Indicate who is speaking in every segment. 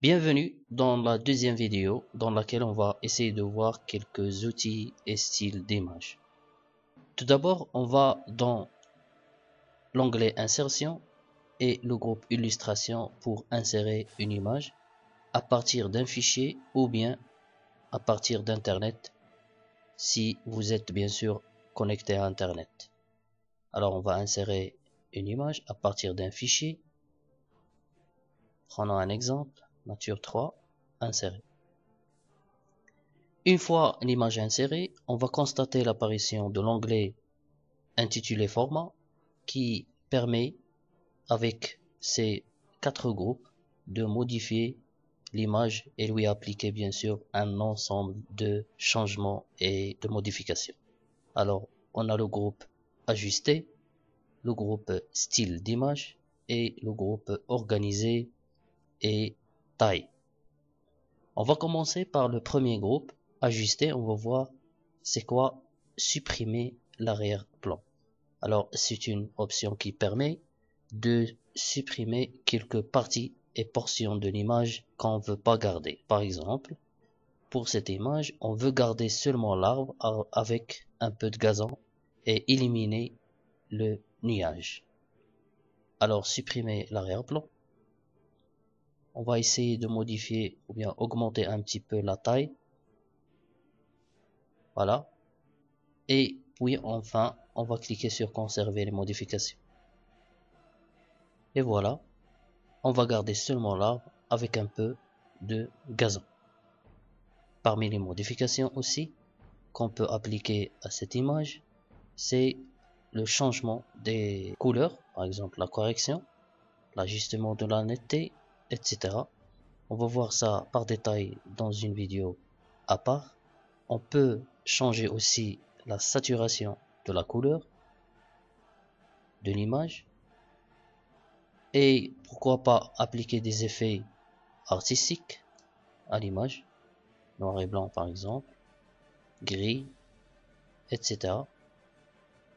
Speaker 1: Bienvenue dans la deuxième vidéo dans laquelle on va essayer de voir quelques outils et styles d'image. Tout d'abord, on va dans l'onglet Insertion et le groupe Illustration pour insérer une image à partir d'un fichier ou bien à partir d'Internet si vous êtes bien sûr connecté à Internet. Alors on va insérer une image à partir d'un fichier. Prenons un exemple, Nature 3, insérer. Une fois l'image insérée, on va constater l'apparition de l'onglet intitulé Format qui permet, avec ces 4 groupes, de modifier l'image et lui appliquer bien sûr un ensemble de changements et de modifications. Alors, on a le groupe Ajuster, le groupe Style d'image et le groupe Organiser et Taille. On va commencer par le premier groupe, Ajuster. On va voir c'est quoi supprimer l'arrière-plan. Alors, c'est une option qui permet de supprimer quelques parties et portions de l'image qu'on ne veut pas garder. Par exemple, pour cette image, on veut garder seulement l'arbre avec un peu de gazon et éliminer le nuage. Alors, supprimer l'arrière-plan. On va essayer de modifier ou bien augmenter un petit peu la taille. Voilà. Et puis enfin, on va cliquer sur conserver les modifications. Et voilà. On va garder seulement l'arbre avec un peu de gazon. Parmi les modifications aussi qu'on peut appliquer à cette image, c'est le changement des couleurs, par exemple la correction, l'ajustement de la netteté, etc. On va voir ça par détail dans une vidéo à part. On peut changer aussi la saturation de la couleur de l'image et pourquoi pas appliquer des effets artistiques à l'image, noir et blanc par exemple, gris, etc.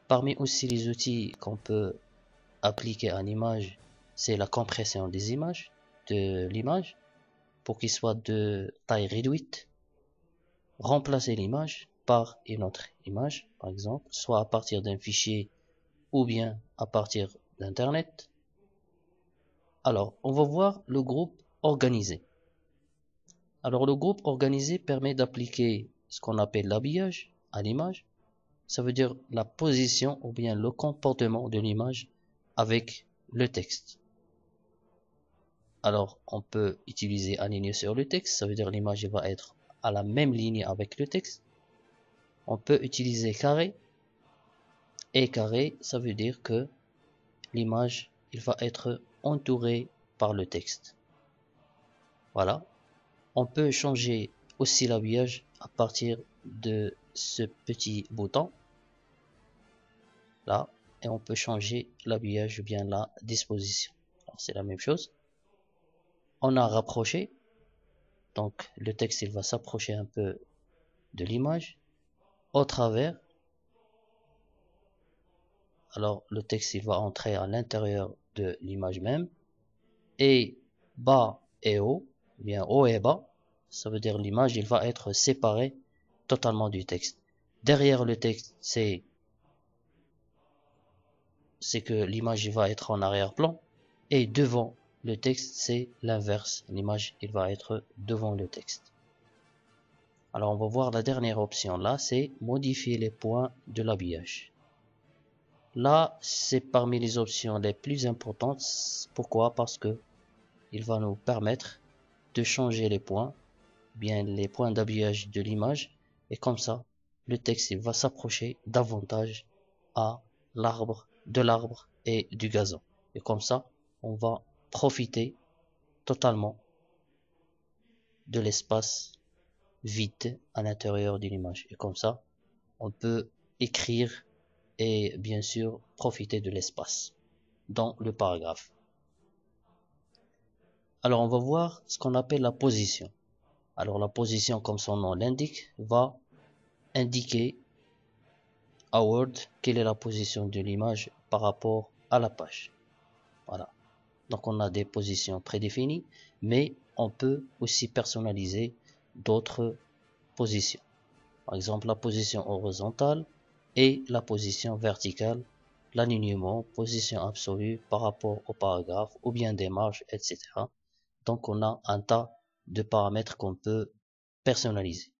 Speaker 1: Parmi aussi les outils qu'on peut appliquer à l'image, c'est la compression des images, de l'image, pour qu'il soit de taille réduite. Remplacer l'image par une autre image, par exemple, soit à partir d'un fichier ou bien à partir d'Internet. Alors, on va voir le groupe organisé. Alors, le groupe organisé permet d'appliquer ce qu'on appelle l'habillage à l'image. Ça veut dire la position ou bien le comportement de l'image avec le texte. Alors, on peut utiliser aligner sur le texte, ça veut dire l'image va être à la même ligne avec le texte. On peut utiliser carré, et carré, ça veut dire que l'image, il va être entouré par le texte. Voilà. On peut changer aussi l'habillage à partir de ce petit bouton. Là. Et on peut changer l'habillage ou bien la disposition. C'est la même chose. On a rapproché. Donc, le texte, il va s'approcher un peu de l'image. Au travers. Alors, le texte, il va entrer à l'intérieur de l'image même. Et bas et haut, bien haut et bas, ça veut dire l'image, il va être séparé totalement du texte. Derrière le texte, c'est que l'image va être en arrière-plan. Et devant le texte, c'est l'inverse. L'image, il va être devant le texte. Alors, on va voir la dernière option là, c'est modifier les points de l'habillage. Là, c'est parmi les options les plus importantes. Pourquoi? Parce que il va nous permettre de changer les points, bien les points d'habillage de l'image, et comme ça, le texte il va s'approcher davantage de l'arbre et du gazon. Et comme ça, on va profiter totalement de l'espace vide à l'intérieur de l'image. Et comme ça, on peut écrire et bien sûr profiter de l'espace dans le paragraphe. Alors on va voir ce qu'on appelle la position. Alors la position, comme son nom l'indique, va indiquer à Word quelle est la position de l'image par rapport à la page. Voilà. Donc on a des positions prédéfinies, mais on peut aussi personnaliser d'autres positions. Par exemple, la position horizontale et la position verticale, l'alignement, position absolue par rapport au paragraphe ou bien des marges, etc. Donc, on a un tas de paramètres qu'on peut personnaliser.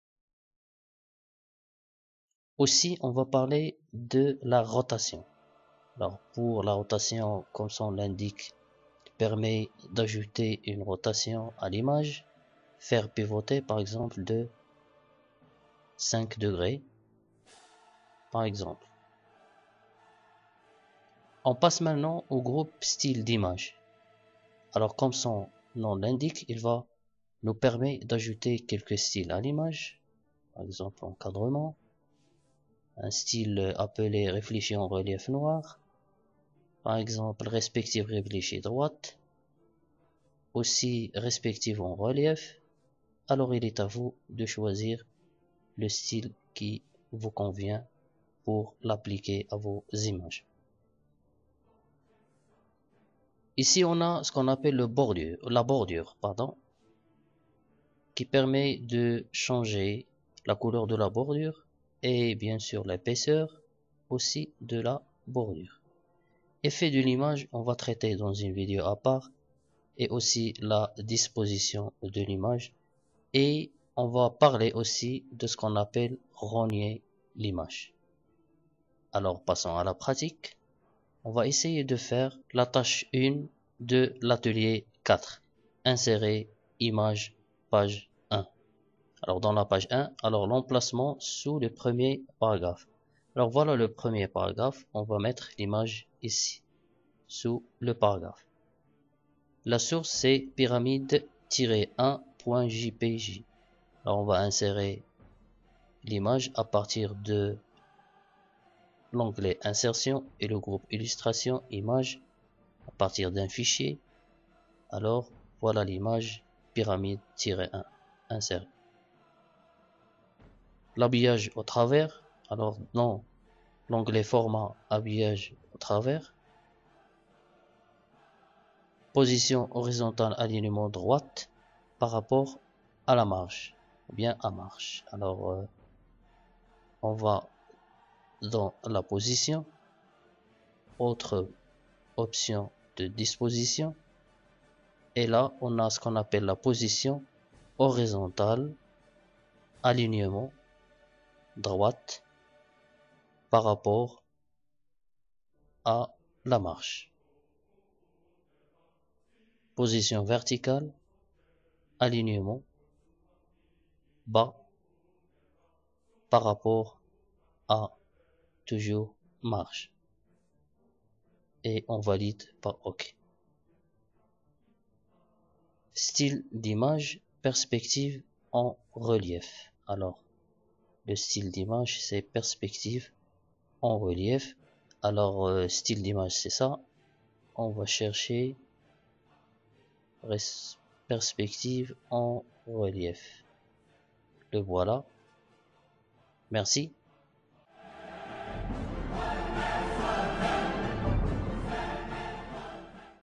Speaker 1: Aussi, on va parler de la rotation. Alors, pour la rotation, comme son l'indique, permet d'ajouter une rotation à l'image, faire pivoter par exemple de 5 degrés, par exemple. On passe maintenant au groupe style d'image. Alors, comme son nom l'indique, il va nous permettre d'ajouter quelques styles à l'image, par exemple encadrement, un style appelé réfléchi en relief noir, par exemple respective réfléchie droite, aussi respective en relief. Alors il est à vous de choisir le style qui vous convient pour l'appliquer à vos images. Ici on a ce qu'on appelle la bordure, qui permet de changer la couleur de la bordure et bien sûr l'épaisseur aussi de la bordure. Effet de l'image, on va traiter dans une vidéo à part, et aussi la disposition de l'image, et on va parler aussi de ce qu'on appelle rogner l'image. Alors passons à la pratique. On va essayer de faire la tâche 1 de l'atelier 4. Insérer image page 1. Alors dans la page 1, alors l'emplacement sous le premier paragraphe. Alors voilà le premier paragraphe, on va mettre l'image ici, sous le paragraphe. La source c'est pyramide-1.jpg. Alors on va insérer l'image à partir de l'onglet insertion et le groupe illustration image à partir d'un fichier. Alors voilà l'image pyramide-1 insérée. L'habillage au travers, alors dans l'onglet format habillage au travers, position horizontale alignement droite par rapport à la marge, ou bien à marge. Alors on va dans la position, autre option de disposition, et là on a ce qu'on appelle la position horizontale alignement droite par rapport à la marge. Position verticale alignement bas par rapport à toujours marge, et on valide par OK. Style d'image, perspective en relief. Alors le style d'image c'est perspective en relief. Alors style d'image c'est ça, on va chercher perspective en relief. Le voilà. Merci.